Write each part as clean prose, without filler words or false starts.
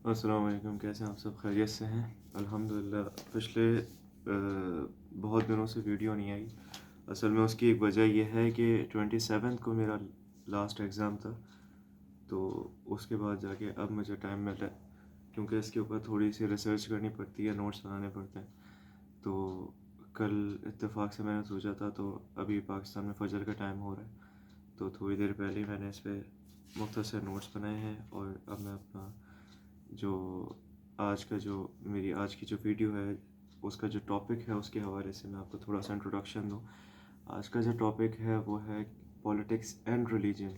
السلام علیکم، کیسے ہیں آپ؟ سب خیریت سے ہیں؟ الحمدللہ۔ پچھلے بہت دنوں سے ویڈیو نہیں آئی۔ اصل میں اس کی ایک وجہ یہ ہے کہ 27 کو میرا لاسٹ ایگزام تھا، تو اس کے بعد جا کے اب مجھے ٹائم مل رہا ہے، کیونکہ اس کے اوپر تھوڑی سی ریسرچ کرنی پڑتی ہے، نوٹس بنانے پڑتے ہیں۔ تو کل اتفاق سے میں نے سوچا تھا، تو ابھی پاکستان میں فجر کا ٹائم ہو رہا ہے، تو تھوڑی دیر پہلے ہی میں نے اس پہ مختصر نوٹس بنائے ہیں، اور اب میں اپنا جو میری آج کی جو ویڈیو ہے، اس کا جو ٹاپک ہے، اس کے حوالے سے میں آپ کو تھوڑا سا انٹروڈکشن دوں۔ آج کا جو ٹاپک ہے وہ ہے پولیٹکس اینڈ ریلیجن۔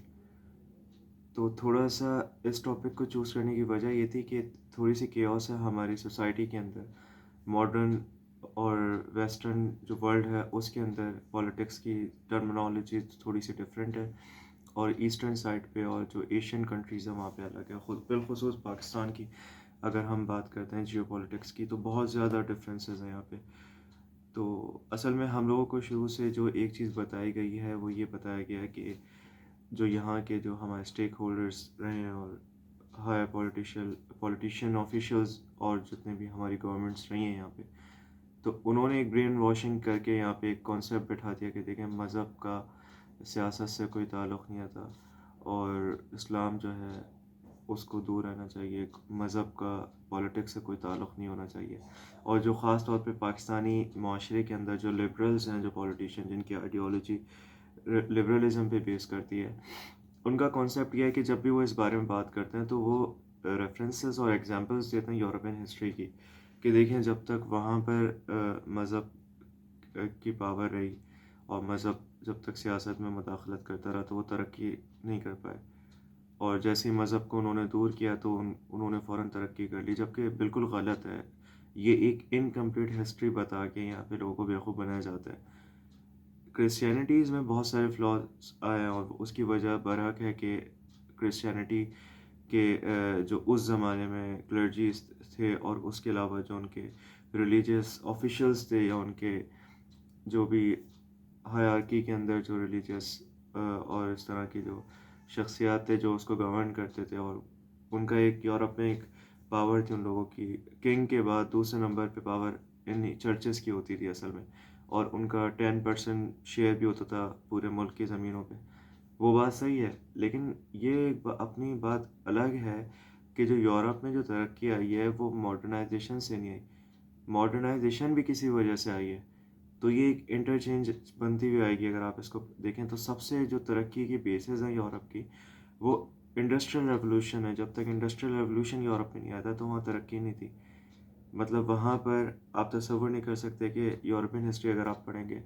تو تھوڑا سا اس ٹاپک کو چوز کرنے کی وجہ یہ تھی کہ تھوڑی سی کیوس ہے ہماری سوسائٹی کے اندر، ماڈرن اور ویسٹرن جو ورلڈ ہے اس کے اندر پولیٹکس کی ٹرمنالوجی تھوڑی سی ڈفرینٹ ہے، اور ایسٹرن سائڈ پہ اور جو ایشین کنٹریز ہیں وہاں پہ الگ ہے، خود بالخصوص پاکستان کی اگر ہم بات کرتے ہیں جیو پولیٹکس کی، تو بہت زیادہ ڈفرینسز ہیں یہاں پہ۔ تو اصل میں ہم لوگوں کو شروع سے جو ایک چیز بتائی گئی ہے وہ یہ بتایا گیا ہے کہ جو یہاں کے جو ہمارے اسٹیک ہولڈرز رہے ہیں، اور ہائی پولیٹیشین آفیشلز، اور جتنے بھی ہماری گورنمنٹس رہی ہیں یہاں پہ، تو انہوں نے ایک برین واشنگ کر کے یہاں پہ ایک کانسیپٹ بٹھا دیا کہ دیکھیں، مذہب کا سیاست سے کوئی تعلق نہیں آتا، اور اسلام جو ہے اس کو دور رہنا چاہیے، مذہب کا پولیٹکس سے کوئی تعلق نہیں ہونا چاہیے۔ اور جو خاص طور پہ پاکستانی معاشرے کے اندر جو لبرلز ہیں، جو پولیٹیشین جن کی آئیڈیالوجی لبرلزم پہ بیس کرتی ہے، ان کا کانسیپٹ یہ ہے کہ جب بھی وہ اس بارے میں بات کرتے ہیں تو وہ ریفرنسز اور ایگزامپلس دیتے ہیں یورپین ہسٹری کی، کہ دیکھیں جب تک وہاں پر مذہب کی پاور رہی، اور مذہب جب تک سیاست میں مداخلت کرتا رہا تو وہ ترقی نہیں کر پائے، اور جیسے ہی مذہب کو انہوں نے دور کیا تو انہوں نے فوراً ترقی کر لی، جبکہ بالکل غلط ہے۔ یہ ایک انکمپلیٹ ہسٹری بتا کے یہاں پہ لوگوں کو بیوقوف بنایا جاتا ہے۔ کرسچینٹیز میں بہت سارے فلاز آئے ہیں، اور اس کی وجہ برحق ہے کہ کرسچینٹی کے جو اس زمانے میں کلرجیز تھے، اور اس کے علاوہ جو ان کے ریلیجیس آفیشلز تھے، یا ان کے جو بھی ہائرارکی کے اندر جو ریلیجیس اور اس طرح کی جو شخصیات تھے جو اس کو گورن کرتے تھے، اور ان کا ایک یورپ میں ایک پاور تھی ان لوگوں کی، کنگ کے بعد دوسرے نمبر پہ پاور ان چرچز کی ہوتی تھی اصل میں، اور ان کا 10% شیئر بھی ہوتا تھا پورے ملک کی زمینوں پہ۔ وہ بات صحیح ہے، لیکن یہ ایک اپنی بات الگ ہے کہ جو یورپ میں جو ترقی آئی ہے وہ ماڈرنائزیشن سے نہیں آئی، ماڈرنائزیشن بھی کسی وجہ سے آئی ہے۔ تو یہ ایک انٹرچینج بنتی ہوئی آئے گی۔ اگر آپ اس کو دیکھیں تو سب سے جو ترقی کی بیسز ہیں یورپ کی، وہ انڈسٹریل ریولوشن ہے۔ جب تک انڈسٹریل ریولوشن یورپ میں نہیں آتا تو وہاں ترقی نہیں تھی۔ مطلب وہاں پر آپ تصور نہیں کر سکتے کہ یورپین ہسٹری اگر آپ پڑھیں گے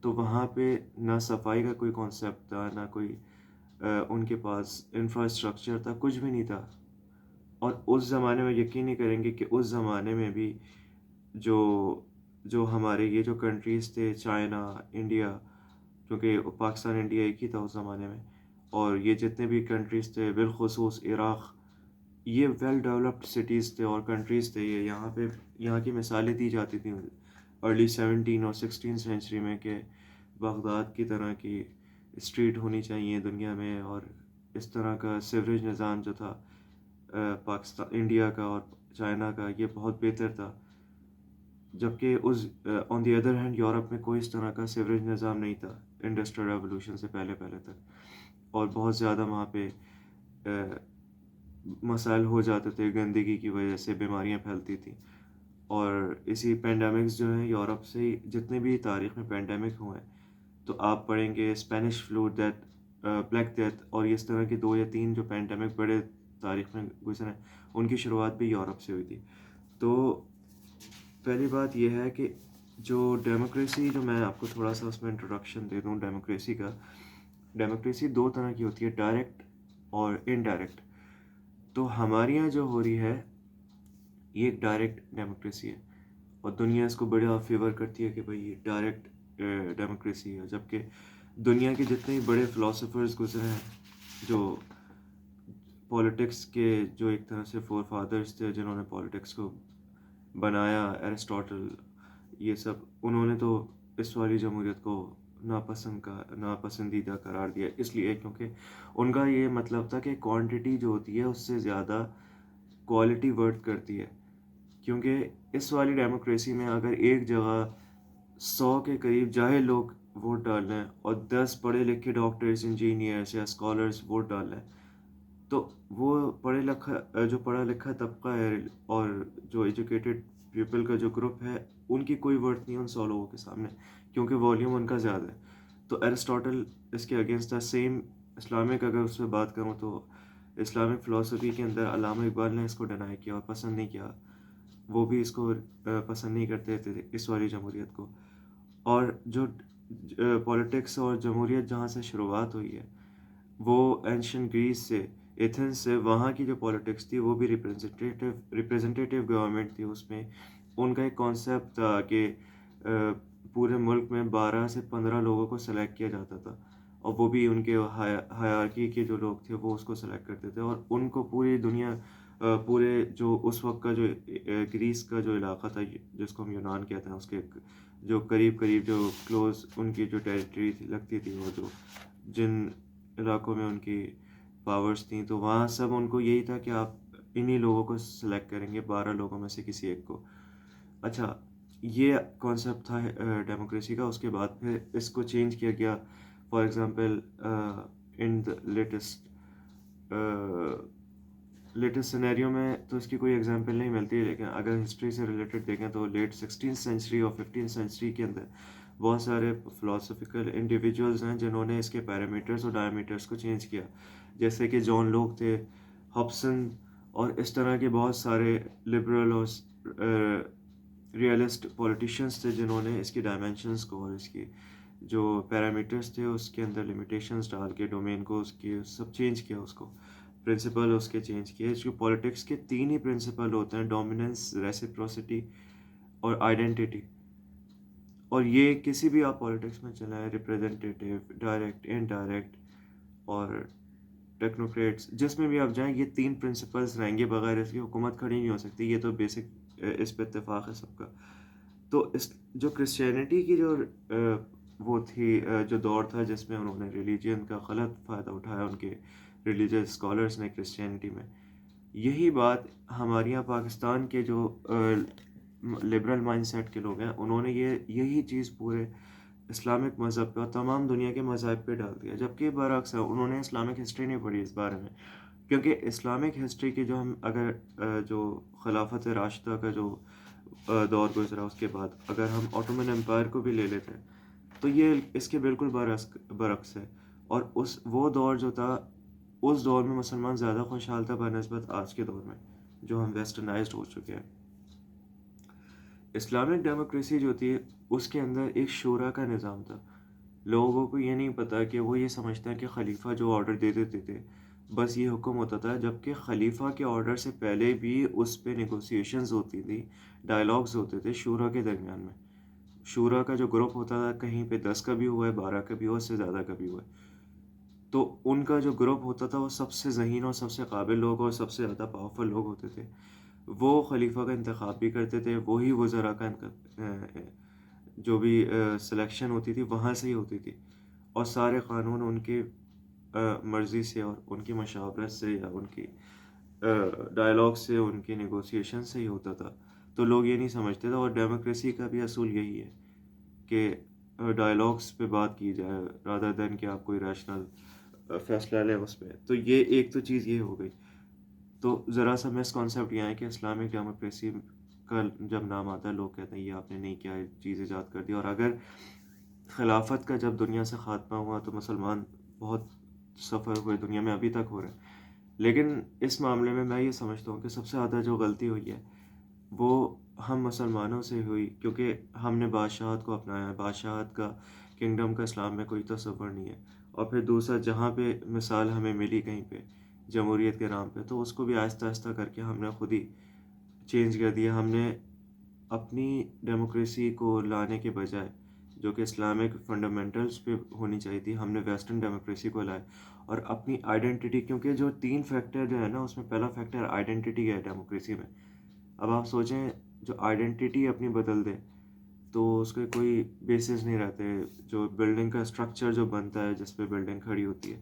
تو وہاں پہ نہ صفائی کا کوئی کانسیپٹ تھا، نہ کوئی ان کے پاس انفراسٹرکچر تھا، کچھ بھی نہیں تھا۔ اور اس زمانے میں یقین نہیں کریں گے کہ اس زمانے میں بھی جو جو ہمارے یہ جو کنٹریز تھے، چائنا، انڈیا، کیونکہ پاکستان انڈیا ایک ہی تھا اس زمانے میں، اور یہ جتنے بھی کنٹریز تھے بالخصوص عراق، یہ ویل ڈیولپڈ سٹیز تھے اور کنٹریز تھے۔ یہ یہاں کی مثالیں دی جاتی تھیں ارلی 17 اور 16 سینچری میں، کہ بغداد کی طرح کی اسٹریٹ ہونی چاہیے دنیا میں، اور اس طرح کا سیوریج نظام جو تھا پاکستان انڈیا کا اور چائنا کا، یہ بہت بہتر تھا۔ جبکہ اس آن دی ادر ہینڈ یورپ میں کوئی اس طرح کا سیوریج نظام نہیں تھا انڈسٹریل ریولوشن سے پہلے تک، اور بہت زیادہ وہاں پہ مسائل ہو جاتے تھے، گندگی کی وجہ سے بیماریاں پھیلتی تھیں۔ اور اسی پینڈیمکس جو ہیں یورپ سے ہی جتنے بھی تاریخ میں پینڈیمک ہوئے ہیں، تو آپ پڑھیں گے Spanish flu, death, black death, اور اس طرح کے 2 یا 3 جو پینڈیمک بڑے تاریخ میں گزرے ہیں، ان کی شروعات بھی یورپ سے ہوئی تھی۔ تو پہلی بات یہ ہے کہ جو ڈیموکریسی، جو میں آپ کو تھوڑا سا اس میں انٹروڈکشن دے دوں ڈیموکریسی کا، ڈیموکریسی 2 طرح کی ہوتی ہے، ڈائریکٹ اور انڈائریکٹ۔ تو ہمارے یہاں جو ہو رہی ہے یہ ایک ڈائریکٹ ڈیموکریسی ہے، اور دنیا اس کو بڑا فیور کرتی ہے کہ بھئی یہ ڈائریکٹ ڈیموکریسی ہے، جبکہ دنیا کے جتنے بڑے فلاسفرز گزرے ہیں، جو پولیٹکس کے جو ایک طرح سے فور فادرز تھے جنہوں نے پولیٹکس کو بنایا، ایرسٹوٹل، یہ سب، انہوں نے تو اس والی جمہوریت کو ناپسندیدہ قرار دیا، اس لیے کیونکہ ان کا یہ مطلب تھا کہ کوانٹٹی جو ہوتی ہے اس سے زیادہ کوالٹی ورتھ کرتی ہے، کیونکہ اس والی ڈیموکریسی میں اگر ایک جگہ 100 کے قریب جاہل لوگ ووٹ ڈال رہے ہیں اور 10 پڑھے لکھے ڈاکٹرز انجینئرس یا اسکالرس ووٹ ڈال رہے ہیں، تو وہ جو پڑھا لکھا طبقہ ہے اور جو ایجوکیٹڈ پیپل کا جو گروپ ہے، ان کی کوئی ورتھ نہیں ان 100 لوگوں کے سامنے، کیونکہ والیوم ان کا زیادہ ہے. تو ایرسٹوٹل اس کے اگینسٹ ہے. سیم اسلامک اگر اس سے بات کروں تو اسلامک فلاسفی کے اندر علامہ اقبال نے اس کو ڈینائی کیا اور پسند نہیں کیا. وہ بھی اس کو پسند نہیں کرتے تھے اس والی جمہوریت کو. اور جو پولیٹکس اور جمہوریت جہاں سے شروعات ہوئی ہے وہ اینشین گریس سے، ایتھنس سے. وہاں کی جو پولیٹکس تھی وہ بھی ریپریزنٹیٹیو گورنمنٹ تھی. اس میں ان کا ایک کانسیپٹ تھا کہ پورے ملک میں 12 سے 15 لوگوں کو سلیکٹ کیا جاتا تھا، اور وہ بھی ان کے ہائرارکی کے جو لوگ تھے وہ اس کو سلیکٹ کرتے تھے، اور ان کو پوری دنیا پورے جو اس وقت کا جو گریس کا جو علاقہ تھا جس کو ہم یونان کہتے ہیں، اس کے جو قریب جو کلوز ان کی جو ٹیریٹری لگتی تھی، وہ جو جن علاقوں میں ان کی پاورز تھیں، تو وہاں سب ان کو یہی تھا کہ آپ انہی لوگوں کو سلیکٹ کریں گے، 12 لوگوں میں سے کسی ایک کو. اچھا، یہ کانسیپٹ تھا ڈیموکریسی کا. اس کے بعد پھر اس کو چینج کیا گیا. For example in the latest scenario میں تو اس کی کوئی ایگزامپل نہیں ملتی، لیکن اگر ہسٹری سے ریلیٹڈ دیکھیں تو لیٹ 16 سینچری اور 15 سینچری کے اندر بہت سارے فلاسفیکل انڈیویجولز ہیں جنہوں نے اس کے پیرامیٹرز اور ڈائیمیٹرز کو چینج کیا، جیسے کہ جان لوک تھے، ہابسن، اور اس طرح کے بہت سارے لبرل اور ریئلسٹ پولیٹیشینس تھے جنہوں نے اس کی ڈائمینشنز کو اور اس کی جو پیرامیٹرز تھے اس کے اندر لمیٹیشنز ڈال کے ڈومین کو اس کی سب چینج کیا، اس کو پرنسپل اس کے چینج کیے. جو پولیٹکس کے 3 ہی پرنسپل ہوتے ہیں، ڈومیننس، ریسیپروسٹی اور آئیڈینٹیٹی. اور یہ کسی بھی آپ پولیٹکس میں چلائیں، ریپریزنٹیٹیو، ڈائریکٹ، انڈائریکٹ اور ٹیکنوکریٹس، جس میں بھی آپ جائیں یہ 3 پرنسپلز رہیں گے، بغیر اس کی حکومت کھڑی نہیں ہو سکتی. یہ تو بیسک اس پہ اتفاق ہے سب کا. تو اس جو کرسچینٹی کی جو وہ تھی، جو دور تھا جس میں انہوں نے ریلیجین کا غلط فائدہ اٹھایا ان کے ریلیجیس اسکالرس نے کرسچینٹی میں. یہی بات ہمارے یہاں پاکستان کے جو لبرل مائنڈ سیٹ کے لوگ ہیں، انہوں نے یہی چیز پورے اسلامک مذہب پہ اور تمام دنیا کے مذاہب پہ ڈال دیا، جبکہ برعکس ہے. انہوں نے اسلامک ہسٹری نہیں پڑھی اس بارے میں، کیونکہ اسلامک ہسٹری کی جو ہم اگر جو خلافت راشدہ کا جو دور گزرا اس کے بعد اگر ہم آٹومن امپائر کو بھی لے لیتے ہیں تو یہ اس کے بالکل برعکس ہے. اور وہ دور جو تھا، اس دور میں مسلمان زیادہ خوشحال تھا بنسبت آج کے دور میں جو ہم ویسٹرنائزڈ ہو چکے ہیں. اسلامک ڈیموکریسی جو تھی اس کے اندر ایک شورا کا نظام تھا. لوگوں کو یہ نہیں پتا کہ وہ یہ سمجھتا ہے کہ خلیفہ جو آرڈر دے دیتے تھے بس یہ حکم ہوتا تھا، جبکہ خلیفہ کے آرڈر سے پہلے بھی اس پہ نیگوسیشنز ہوتی تھی، ڈائلاگز ہوتے تھے شورا کے درمیان میں. شورا کا جو گروپ ہوتا تھا کہیں پہ 10 کا بھی ہوا ہے، 12 کا بھی ہوا ہے، اس سے زیادہ کا بھی ہوا ہے. تو ان کا جو گروپ ہوتا تھا وہ سب سے ذہین اور سب سے قابل لوگ اور سب سے زیادہ پاورفل لوگ ہوتے تھے. وہ خلیفہ کا انتخاب بھی کرتے تھے، وہی وزراء کا جو بھی سلیکشن ہوتی تھی وہاں سے ہی ہوتی تھی، اور سارے قانون ان کی مرضی سے اور ان کی مشاورت سے یا ان کی ڈائلاگ سے، ان کی نیگوسیشن سے ہی ہوتا تھا. تو لوگ یہ نہیں سمجھتے تھے. اور ڈیموکریسی کا بھی اصول یہی ہے کہ ڈائلاگس پہ بات کی جائے رادر دین کہ آپ کوئی ریشنل فیصلہ لیں اس پہ. تو یہ ایک تو چیز یہ ہو گئی. تو ذرا سا مس کانسیپٹ یہ ہے کہ اسلامک ڈیموکریسی کا جب نام آتا ہے لوگ کہتے ہیں یہ آپ نے نہیں کیا، چیز ایجاد کر دی. اور اگر خلافت کا جب دنیا سے خاتمہ ہوا تو مسلمان بہت سفر ہوئے، دنیا میں ابھی تک ہو رہے ہیں. لیکن اس معاملے میں یہ سمجھتا ہوں کہ سب سے زیادہ جو غلطی ہوئی ہے وہ ہم مسلمانوں سے ہوئی، کیونکہ ہم نے بادشاہت کو اپنایا ہے. بادشاہت کا، کنگڈم کا اسلام میں کوئی تصور نہیں ہے. اور پھر دوسرا، جہاں پہ مثال ہمیں ملی کہیں پہ جمہوریت کے نام پہ، تو اس کو بھی آہستہ آہستہ کر کے ہم نے خود ہی چینج کر دیا. ہم نے اپنی ڈیموکریسی کو لانے کے بجائے جو کہ اسلامک فنڈامنٹلز پہ ہونی چاہیے تھی، ہم نے ویسٹرن ڈیموکریسی کو لائے. اور اپنی آئیڈینٹی، کیونکہ جو 3 فیکٹر جو ہے نا اس میں پہلا فیکٹر آئیڈینٹی ہے ڈیموکریسی میں. اب آپ سوچیں جو آئیڈینٹی اپنی بدل دے تو اس کے کوئی بیسز نہیں رہتے. جو بلڈنگ کا اسٹرکچر جو بنتا ہے جس پہ بلڈنگ کھڑی ہوتی ہے،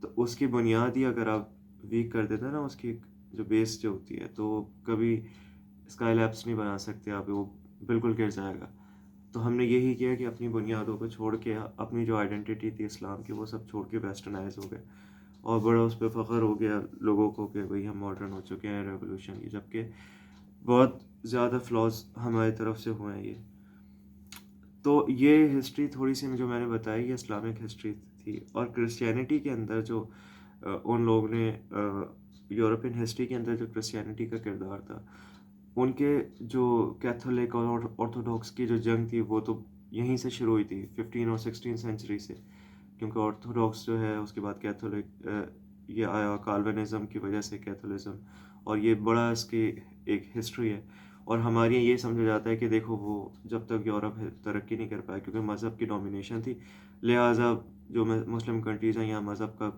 تو اس کی بنیاد ہی اگر آپ ویک کر دیتے ہیں نا، اس کی جو بیس جو ہوتی ہے تو کبھی اسکائی لیبس نہیں بنا سکتے آپ، وہ بالکل گر جائے گا. تو ہم نے یہی کیا کہ اپنی بنیادوں کو چھوڑ کے اپنی جو آئیڈینٹی تھی اسلام کی وہ سب چھوڑ کے ویسٹرنائز ہو گئے، اور بڑا اس پہ فخر ہو گیا لوگوں کو کہ بھئی ہم ماڈرن ہو چکے ہیں ریولوشن کی، جبکہ بہت زیادہ فلاز ہماری طرف سے ہوئے ہیں یہ. تو یہ ہسٹری تھوڑی سی جو میں نے بتائی یہ اسلامک ہسٹری تھی. اور کرسچینٹی کے اندر جو ان لوگوں نے یورپین ہسٹری کے اندر جو کرسچینٹی کا کردار تھا، ان کے جو کیتھولک اور آرتھوڈاکس کی جو جنگ تھی وہ تو یہیں سے شروع ہوئی تھی 15 اور 16 سینچری سے، کیونکہ آرتھوڈاکس جو ہے اس کے بعد کیتھولک یہ آیا کالوینزم کی وجہ سے کیتھولزم، اور یہ بڑا اس کی ایک ہسٹری ہے. اور ہمارے یہ سمجھا جاتا ہے کہ دیکھو وہ جب تک یورپ ترقی نہیں کر پایا کیونکہ مذہب کی ڈومینیشن تھی، لہٰذا جو مسلم کنٹریز ہیں یہاں مذہب کا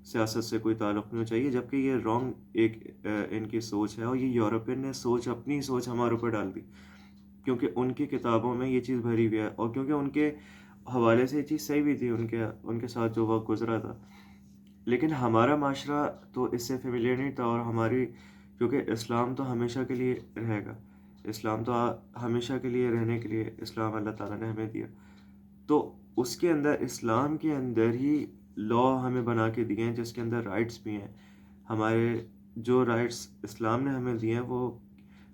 سیاست سے کوئی تعلق نہیں ہونا چاہیے، جبکہ یہ رانگ ایک ان کی سوچ ہے. اور یہ یورپین نے اپنی سوچ ہمارے اوپر ڈال دی، کیونکہ ان کی کتابوں میں یہ چیز بھری ہوئی ہے، اور کیونکہ ان کے حوالے سے یہ چیز صحیح بھی تھی ان کے ساتھ جو وقت گزرا تھا. لیکن ہمارا معاشرہ تو اس سے فیملیئر نہیں تھا، اور ہماری کیونکہ اسلام تو ہمیشہ کے لیے رہے گا، اسلام تو ہمیشہ کے لیے رہنے کے لیے اسلام اللہ تعالیٰ نے ہمیں دیا. تو اس کے اندر اسلام کے اندر ہی لا ہمیں بنا کے دیے ہیں جس کے اندر رائٹس بھی ہیں. ہمارے جو رائٹس اسلام نے ہمیں دیے ہیں وہ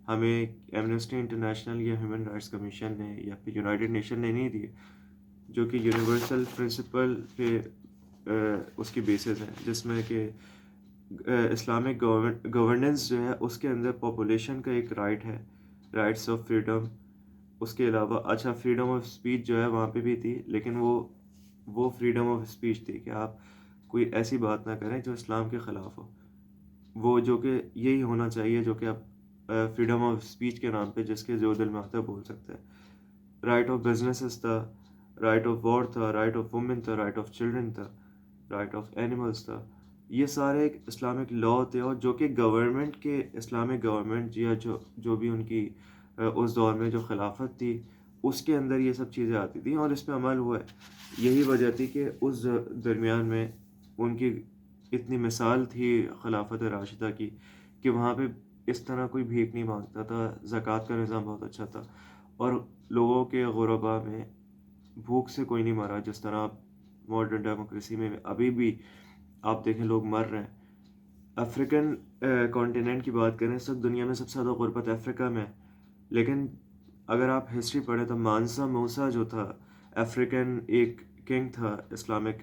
ہمیں ایمنسٹی انٹرنیشنل یا ہیومن رائٹس کمیشن نے یا پھر یونائٹڈ نیشن نے نہیں دیے، جو کہ یونیورسل پرنسپل پہ اس کی بیسس ہے، جس میں کہ اسلامک گورننس جو ہے اس کے اندر پاپولیشن کا ایک رائٹ ہے، رائٹس آف فریڈم. اس کے علاوہ اچھا فریڈم آف اسپیچ جو ہے وہاں پہ بھی تھی، لیکن وہ فریڈم آف اسپیچ تھی کہ آپ کوئی ایسی بات نہ کریں جو اسلام کے خلاف ہو، وہ جو کہ یہی ہونا چاہیے جو کہ آپ فریڈم آف اسپیچ کے نام پہ جس کے جو دل میں آتا ہے بول سکتے ہیں. رائٹ آف بزنسز تھا، رائٹ آف وار تھا، رائٹ آف وومن تھا، رائٹ آف چلڈرن تھا، رائٹ آف اینیملس تھا. یہ سارے ایک اسلامک لا تھے، اور جو کہ گورنمنٹ کے اسلامک گورنمنٹ یا جو بھی ان کی اس دور میں جو خلافت تھی اس کے اندر یہ سب چیزیں آتی تھیں اور اس پہ عمل ہوا ہے. یہی وجہ تھی کہ اس درمیان میں ان کی اتنی مثال تھی خلافت راشدہ کی کہ وہاں پہ اس طرح کوئی بھیک نہیں مانگتا تھا، زکوٰۃ کا نظام بہت اچھا تھا، اور لوگوں کے غربا میں بھوک سے کوئی نہیں مرا جس طرح ماڈرن ڈیموکریسی میں ابھی بھی آپ دیکھیں لوگ مر رہے ہیں. افریقن کانٹیننٹ کی بات کریں، اس وقت دنیا میں سب سے زیادہ غربت افریقہ میں ہے، لیکن اگر آپ ہسٹری پڑھیں تو مانسا موسا جو تھا افریقن ایک کنگ تھا اسلامک،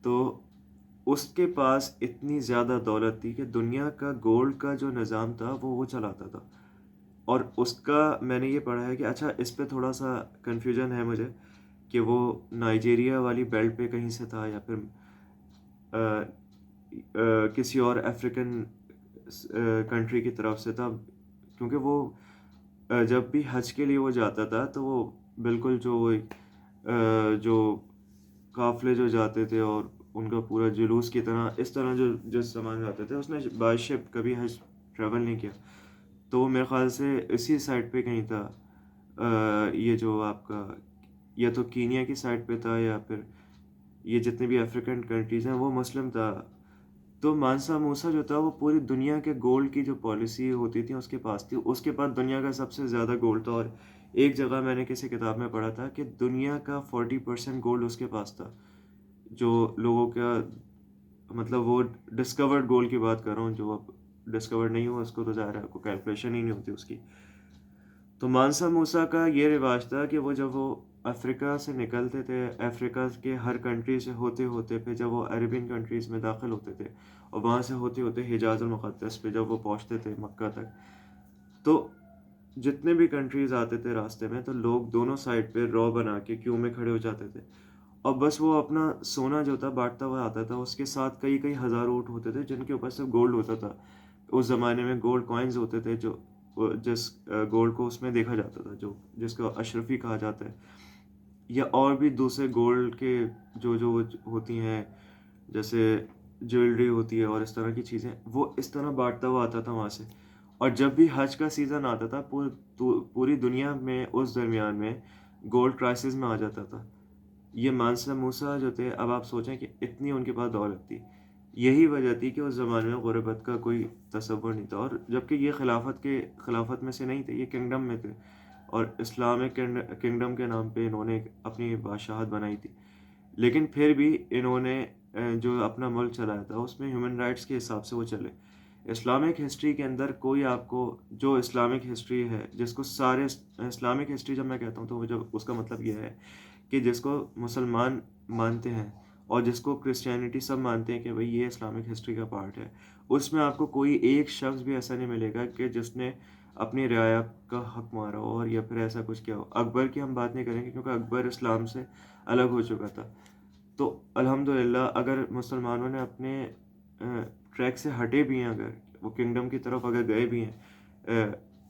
تو اس کے پاس اتنی زیادہ دولت تھی کہ دنیا کا گولڈ کا جو نظام تھا وہ چلاتا تھا. اور اس کا میں نے یہ پڑھا ہے کہ اچھا اس پہ تھوڑا سا کنفیوژن ہے مجھے کہ وہ نائجیریا والی بیلٹ پہ کہیں سے تھا یا پھر کسی اور افریقن کنٹری کی طرف سے تھا، کیونکہ وہ جب بھی حج کے لیے وہ جاتا تھا تو وہ بالکل جو قافلے جو جاتے تھے اور ان کا پورا جلوس کی طرح اس طرح جس سامان جاتے تھے، اس نے بائی شپ کبھی حج ٹریول نہیں کیا. تو وہ میرے خیال سے اسی سائڈ پہ کہیں تھا، یہ جو آپ کا یا تو کینیا کی سائڈ پہ تھا یا پھر یہ جتنے بھی افریقن کنٹریز ہیں وہ مسلم تھا. تو مانسا موسا جو تھا وہ پوری دنیا کے گولڈ کی جو پالیسی ہوتی تھی اس کے پاس تھی، اس کے پاس دنیا کا سب سے زیادہ گولڈ تھا. اور ایک جگہ میں نے کسی کتاب میں پڑھا تھا کہ دنیا کا 40% گولڈ اس کے پاس تھا، جو لوگوں کا مطلب وہ ڈسکورڈ گولڈ کی بات کر رہا ہوں، جو اب ڈسکورڈ نہیں ہوا اس کو تو ظاہر ہے کوئی کیلکولیشن ہی نہیں ہوتی اس کی. تو مانسا موسا کا یہ رواج تھا کہ وہ جب وہ افریقہ سے نکلتے تھے، افریقہ کے ہر کنٹری سے ہوتے ہوتے پھر جب وہ عربین کنٹریز میں داخل ہوتے تھے اور وہاں سے ہوتے ہوتے حجاز المقدس پہ جب وہ پہنچتے تھے مکہ تک، تو جتنے بھی کنٹریز آتے تھے راستے میں تو لوگ دونوں سائڈ پہ رو بنا کے کیوں میں کھڑے ہو جاتے تھے، اور بس وہ اپنا سونا جو تھا بانٹتا ہوا آتا تھا. اس کے ساتھ کئی کئی ہزار اونٹ ہوتے تھے جن کے اوپر صرف گولڈ ہوتا تھا. اس زمانے میں گولڈ کوائنز ہوتے تھے جو جس گولڈ کو اس میں دیکھا جاتا تھا، جس کو اشرفی کہا جاتا ہے، یا اور بھی دوسرے گولڈ کے جو ہوتی ہیں جیسے جیولری ہوتی ہے اور اس طرح کی چیزیں، وہ اس طرح بانٹتا ہوا آتا تھا وہاں سے. اور جب بھی حج کا سیزن آتا تھا پوری دنیا میں اس درمیان میں گولڈ کرائسس میں آ جاتا تھا. یہ مانسا موسا جو تھے، اب آپ سوچیں کہ اتنی ان کے پاس دولت تھی، یہی وجہ تھی کہ اس زمانے میں غربت کا کوئی تصور نہیں تھا، اور جبکہ یہ خلافت میں سے نہیں تھے، یہ کنگڈم میں تھے، اور اسلامک کنگڈم کے نام پہ انہوں نے اپنی بادشاہت بنائی تھی، لیکن پھر بھی انہوں نے جو اپنا ملک چلایا تھا اس میں ہیومن رائٹس کے حساب سے وہ چلے۔ اسلامک ہسٹری کے اندر کوئی آپ کو جو اسلامک ہسٹری ہے جس کو سارے اسلامک ہسٹری جب میں کہتا ہوں تو وہ جو اس کا مطلب یہ ہے کہ جس کو مسلمان مانتے ہیں اور جس کو کرسچینٹی سب مانتے ہیں کہ بھئی یہ اسلامک ہسٹری کا پارٹ ہے، اس میں آپ کو کوئی ایک شخص بھی ایسا نہیں ملے گا کہ جس نے اپنی رعایا کا حق مارا ہو اور یا پھر ایسا کچھ کیا ہو۔ اکبر کی ہم بات نہیں کریں گے کیونکہ اکبر اسلام سے الگ ہو چکا تھا۔ تو الحمدللہ اگر مسلمانوں نے اپنے ٹریک سے ہٹے بھی ہیں، اگر وہ کنگڈم کی طرف اگر گئے بھی ہیں،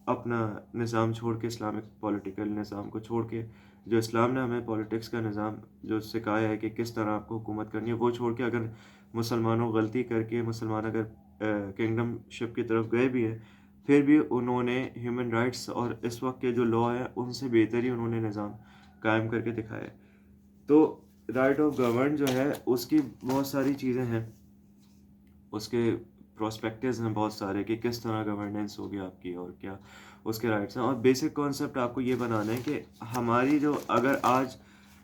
اپنا نظام چھوڑ کے، اسلامک پولیٹیکل نظام کو چھوڑ کے، جو اسلام نے ہمیں پولیٹکس کا نظام جو سکھایا ہے کہ کس طرح آپ کو حکومت کرنی ہے، وہ چھوڑ کے اگر مسلمانوں غلطی کر کے مسلمان اگر کنگڈم شپ کی طرف گئے بھی ہیں، پھر بھی انہوں نے ہیومن رائٹس اور اس وقت کے جو لا ہے ان سے بہتر ہی انہوں نے نظام قائم کر کے دکھایا ہے۔ تو رائٹ آف گورن جو ہے اس کی بہت ساری چیزیں ہیں، اس کے پراسپیکٹیوز ہیں بہت سارے کہ کس طرح گورننس ہوگی آپ کی اور کیا اس کے رائٹس ہیں، اور بیسک کانسیپٹ آپ کو یہ بنانا ہے کہ ہماری جو اگر آج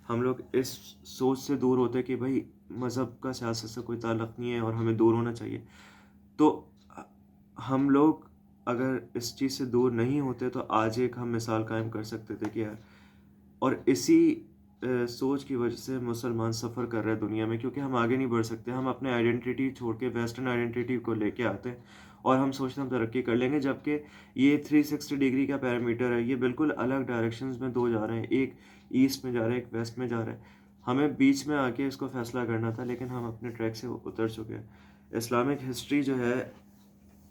ہم لوگ اس سوچ سے دور ہوتے کہ بھائی مذہب کا سیاست سے کوئی تعلق نہیں ہے اور ہمیں دور ہونا چاہیے، تو ہم لوگ اگر اس چیز سے دور نہیں ہوتے تو آج ایک ہم مثال قائم کر سکتے تھے کہ اور اسی سوچ کی وجہ سے مسلمان سفر کر رہے ہیں دنیا میں، کیونکہ ہم آگے نہیں بڑھ سکتے، ہم اپنے آئیڈینٹی چھوڑ کے ویسٹرن آئیڈینٹی کو لے کے آتے ہیں اور ہم سوچتے ہیں ہم ترقی کر لیں گے، جبکہ یہ 360 ڈگری کا پیرامیٹر ہے، یہ بالکل الگ ڈائریکشنز میں دو جا رہے ہیں، ایک ایسٹ میں جا رہا ہے، ایک ویسٹ میں جا رہا ہے۔ ہمیں بیچ میں آ کے اس کو فیصلہ کرنا تھا، لیکن ہم اپنے ٹریک سے اتر چکے ہیں۔ اسلامک ہسٹری جو ہے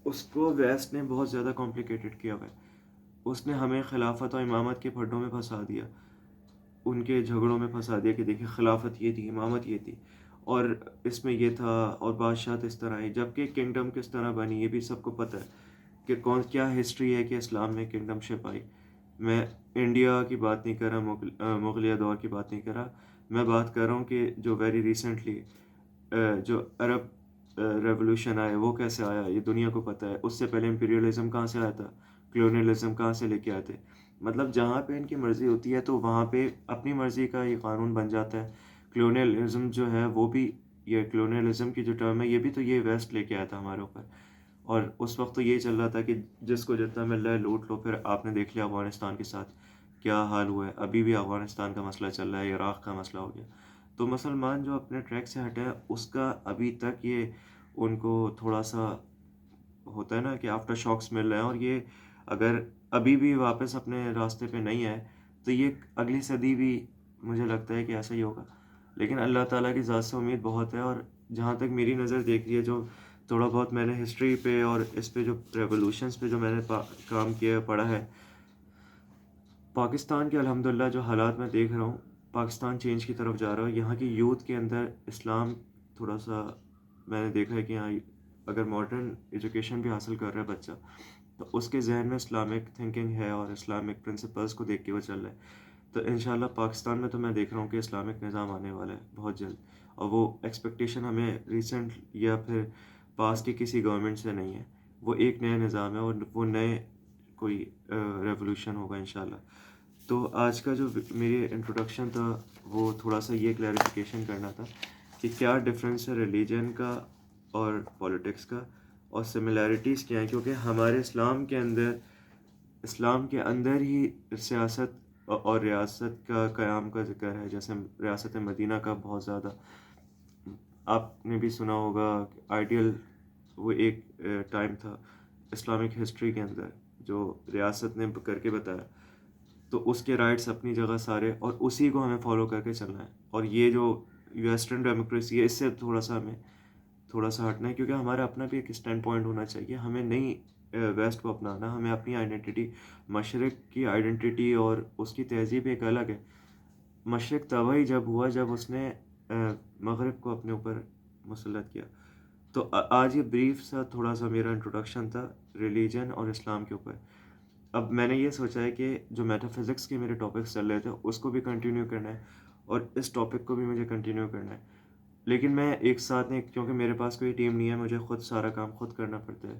اس کو ویسٹ نے بہت زیادہ کمپلیکیٹڈ کیا ہوا ہے، اس نے ہمیں خلافت اور امامت کے پھڈوں میں پھنسا دیا، ان کے جھگڑوں میں پھنسا دیا کہ دیکھیں خلافت یہ تھی، امامت یہ تھی، اور اس میں یہ تھا، اور بادشاہت اس طرح ہے، جبکہ کنگڈم کس طرح بنی یہ بھی سب کو پتہ ہے کہ کیا ہسٹری ہے کہ اسلام میں کنگڈم شپ آئی۔ میں انڈیا کی بات نہیں کر رہا، مغلیہ دور کی بات نہیں کر رہا، میں بات کر رہا ہوں کہ جو ویری ریسنٹلی جو عرب ریولوشن آیا وہ کیسے آیا یہ دنیا کو پتہ ہے۔ اس سے پہلے امپیریلزم کہاں سے آیا تھا، کلونیلزم کہاں سے لے کے آتے، مطلب جہاں پہ ان کی مرضی ہوتی ہے تو وہاں پہ اپنی مرضی کا یہ قانون بن جاتا ہے۔ کلونیلزم جو ہے وہ بھی، یہ کلونیلزم کی جو ٹرم ہے یہ بھی تو یہ ویسٹ لے کے آیا تھا ہمارے اوپر، اور اس وقت تو یہ چل رہا تھا کہ جس کو جتنا مل رہا ہے لوٹ لو۔ پھر آپ نے دیکھ لیا افغانستان کے ساتھ کیا حال ہوا ہے، ابھی بھی افغانستان کا مسئلہ چل رہا ہے، عراق کا مسئلہ ہو گیا۔ تو مسلمان جو اپنے ٹریک سے ہٹے ہیں اس کا ابھی تک یہ ان کو تھوڑا سا ہوتا ہے نا کہ آفٹر شاکس مل رہے ہیں، اور یہ اگر ابھی بھی واپس اپنے راستے پہ نہیں آئے تو یہ اگلی صدی بھی مجھے لگتا ہے کہ ایسا ہی ہوگا، لیکن اللہ تعالیٰ کی ذات سے امید بہت ہے۔ اور جہاں تک میری نظر دیکھ رہی ہے، جو تھوڑا بہت میں نے ہسٹری پہ اور اس پہ جو ریولوشنز پہ جو میں نے کام کیا ہے، پڑھا ہے، پاکستان کے الحمدللہ جو حالات میں دیکھ رہا ہوں، پاکستان چینج کی طرف جا رہا ہے، یہاں کی یوتھ کے اندر اسلام تھوڑا سا میں نے دیکھا ہے کہ یہاں اگر ماڈرن ایجوکیشن بھی حاصل کر رہا ہے بچہ تو اس کے ذہن میں اسلامک تھنکنگ ہے اور اسلامک پرنسپلز کو دیکھ کے وہ چل رہا ہے۔ تو انشاءاللہ پاکستان میں تو میں دیکھ رہا ہوں کہ اسلامک نظام آنے والا ہے بہت جلد، اور وہ ایکسپیکٹیشن ہمیں ریسنٹ یا پھر پاس کی کسی گورنمنٹ سے نہیں ہے، وہ ایک نیا نظام ہے اور وہ نئے کوئی ریولوشن ہوگا انشاءاللہ۔ تو آج کا جو میری انٹروڈکشن تھا وہ تھوڑا سا یہ کلیریفیکیشن کرنا تھا کہ کیا ڈفرینس ہے ریلیجن کا اور پولیٹکس کا، اور سملیرٹیز کیا ہیں، کیونکہ ہمارے اسلام کے اندر ہی سیاست اور ریاست کا قیام کا ذکر ہے، جیسے ریاست مدینہ کا بہت زیادہ آپ نے بھی سنا ہوگا، آئیڈیل وہ ایک ٹائم تھا اسلامک ہسٹری کے اندر جو ریاست نے کر کے بتایا، تو اس کے رائٹس اپنی جگہ سارے، اور اسی کو ہمیں فالو کر کے چلنا ہے۔ اور یہ جو ویسٹرن ڈیموکریسی ہے اس سے تھوڑا سا ہٹنا ہے، کیونکہ ہمارا اپنا بھی ایک اسٹینڈ پوائنٹ ہونا چاہیے، ہمیں نہیں ویسٹ کو اپنانا، ہمیں اپنی آئیڈینٹی، مشرق کی آئیڈینٹی اور اس کی تہذیب ایک الگ ہے۔ مشرق تباہ ہی جب ہوا جب اس نے مغرب کو اپنے اوپر مسلط کیا۔ تو آج یہ بریف سا تھوڑا سا میرا انٹروڈکشن تھا ریلیجن اور اسلام کے اوپر۔ اب میں نے یہ سوچا ہے کہ جو میٹا فزکس کے میرے ٹاپکس چل رہے تھے اس کو بھی کنٹینیو کرنا ہے، اور اس ٹاپک کو بھی مجھے کنٹینیو کرنا ہے، لیکن میں ایک ساتھ نہیں، کیونکہ میرے پاس کوئی ٹیم نہیں ہے، مجھے خود سارا کام خود کرنا پڑتا ہے،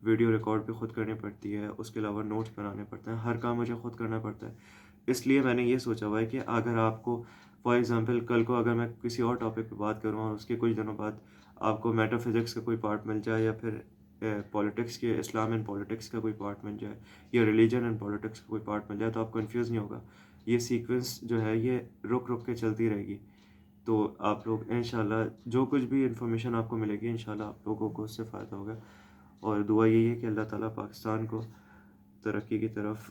ویڈیو ریکارڈ بھی خود کرنی پڑتی ہے، اس کے علاوہ نوٹس بنانے پڑتے ہیں، ہر کام مجھے خود کرنا پڑتا ہے. اس لیے میں نے یہ سوچا ہوا ہے کہ اگر آپ کو فار ایگزامپل کل کو اگر میں کسی اور ٹاپک پہ بات کروں اور اس کے کچھ دنوں بعد آپ کو میٹا فزکس کا کوئی پارٹ مل جائے، یا پھر پولیٹکس کے، اسلام اینڈ پولیٹکس کا کوئی پارٹ مل جائے، یا ریلیجن اینڈ پولیٹکس کا کوئی پارٹ مل جائے، تو آپ کنفیوز نہیں ہوگا. یہ سیکوینس جو ہے یہ رک رک کے چلتی رہے گی. تو آپ لوگ انشاءاللہ جو کچھ بھی انفارمیشن آپ کو ملے گی انشاءاللہ آپ لوگوں کو اس سے فائدہ ہوگا. اور دعا یہی ہے کہ اللہ تعالیٰ پاکستان کو ترقی کی طرف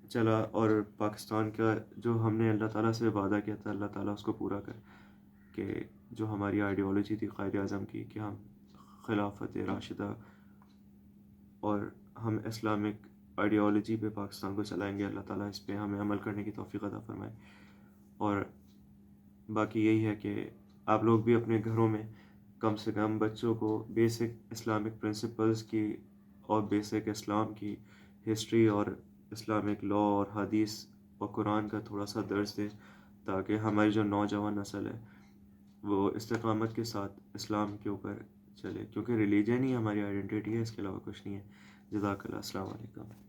چلا، اور پاکستان کا جو ہم نے اللہ تعالیٰ سے وعدہ کیا تھا اللہ تعالیٰ اس کو پورا کر، کہ جو ہماری آئیڈیالوجی تھی قائد اعظم کی کہ ہم خلافت راشدہ اور ہم اسلامک آئیڈیالوجی پہ پاکستان کو چلائیں گے، اللہ تعالیٰ اس پہ ہمیں عمل کرنے کی توفیق عطا فرمائے. اور باقی یہی ہے کہ آپ لوگ بھی اپنے گھروں میں کم سے کم بچوں کو بیسک اسلامک پرنسپلز کی اور بیسک اسلام کی ہسٹری اور اسلامک لا اور حدیث اور قرآن کا تھوڑا سا درس دیں، تاکہ ہماری جو نوجوان نسل ہے وہ استقامت کے ساتھ اسلام کے اوپر چلے، کیونکہ ریلیجن ہی ہماری آئیڈینٹی ہے، اس کے علاوہ کچھ نہیں ہے. جزاک اللہ. السلام علیکم.